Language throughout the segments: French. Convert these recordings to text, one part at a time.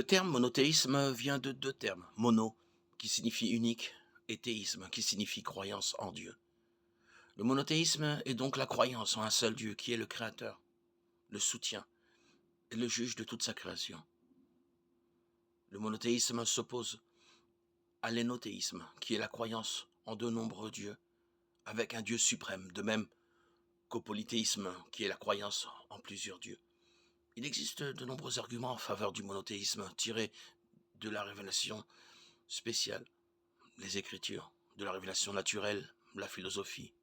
Le terme monothéisme vient de deux termes. Mono, qui signifie unique, et théisme, qui signifie croyance en Dieu. Le monothéisme est donc la croyance en un seul Dieu qui est le Créateur, le soutien et le juge de toute sa création. Le monothéisme s'oppose à l'énothéisme, qui est la croyance en de nombreux dieux, avec un Dieu suprême, de même qu'au polythéisme, qui est la croyance en plusieurs dieux. Il existe de nombreux arguments en faveur du monothéisme, tirés de la révélation spéciale, les Écritures, de la révélation naturelle, la philosophie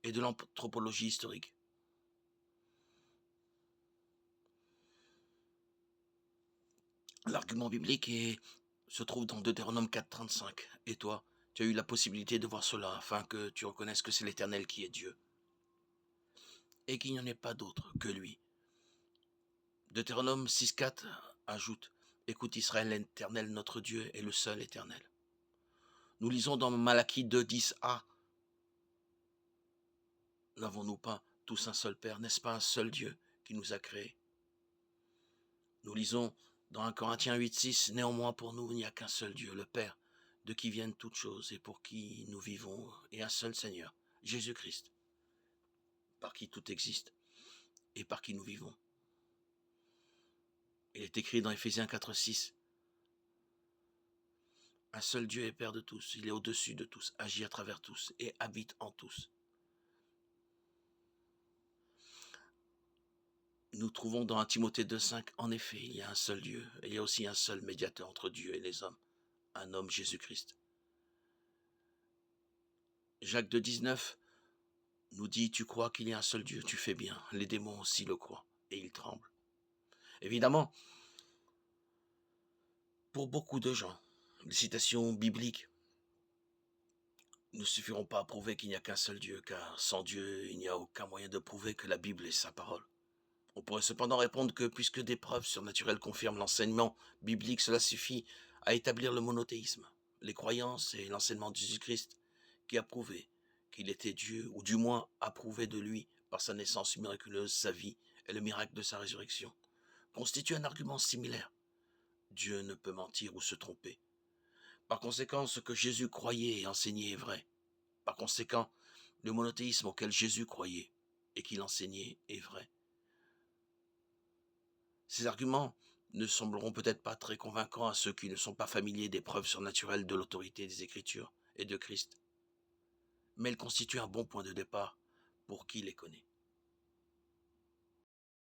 et de l'anthropologie historique. L'argument biblique se trouve dans Deutéronome 4.35. Et toi, tu as eu la possibilité de voir cela afin que tu reconnaisses que c'est l'Éternel qui est Dieu et qu'il n'y en ait pas d'autre que lui. Deutéronome 6.4 ajoute: Écoute Israël, l'Éternel notre Dieu est le seul éternel. Nous lisons dans Malachie 2.10a: N'avons-nous pas tous un seul Père? N'est-ce pas un seul Dieu qui nous a créés? Nous lisons dans 1 Corinthiens 8.6: Néanmoins pour nous il n'y a qu'un seul Dieu, le Père, de qui viennent toutes choses et pour qui nous vivons, et un seul Seigneur, Jésus-Christ, par qui tout existe et par qui nous vivons. Il est écrit dans Éphésiens 4.6: Un seul Dieu est Père de tous, il est au-dessus de tous, agit à travers tous et habite en tous. Nous trouvons dans 1 Timothée 2.5: En effet, il y a un seul Dieu, et il y a aussi un seul médiateur entre Dieu et les hommes, un homme, Jésus-Christ. Jacques 2.19 nous dit: Tu crois qu'il y a un seul Dieu, tu fais bien, les démons aussi le croient, et ils tremblent. Évidemment, pour beaucoup de gens, les citations bibliques ne suffiront pas à prouver qu'il n'y a qu'un seul Dieu, car sans Dieu, il n'y a aucun moyen de prouver que la Bible est sa parole. On pourrait cependant répondre que puisque des preuves surnaturelles confirment l'enseignement biblique, cela suffit à établir le monothéisme, les croyances et l'enseignement de Jésus-Christ, qui a prouvé qu'il était Dieu, ou du moins a prouvé de lui par sa naissance miraculeuse, sa vie et le miracle de sa résurrection, constitue un argument similaire. Dieu ne peut mentir ou se tromper. Par conséquent, ce que Jésus croyait et enseignait est vrai. Par conséquent, le monothéisme auquel Jésus croyait et qu'il enseignait est vrai. Ces arguments ne sembleront peut-être pas très convaincants à ceux qui ne sont pas familiers des preuves surnaturelles de l'autorité des Écritures et de Christ, mais ils constituent un bon point de départ pour qui les connaît.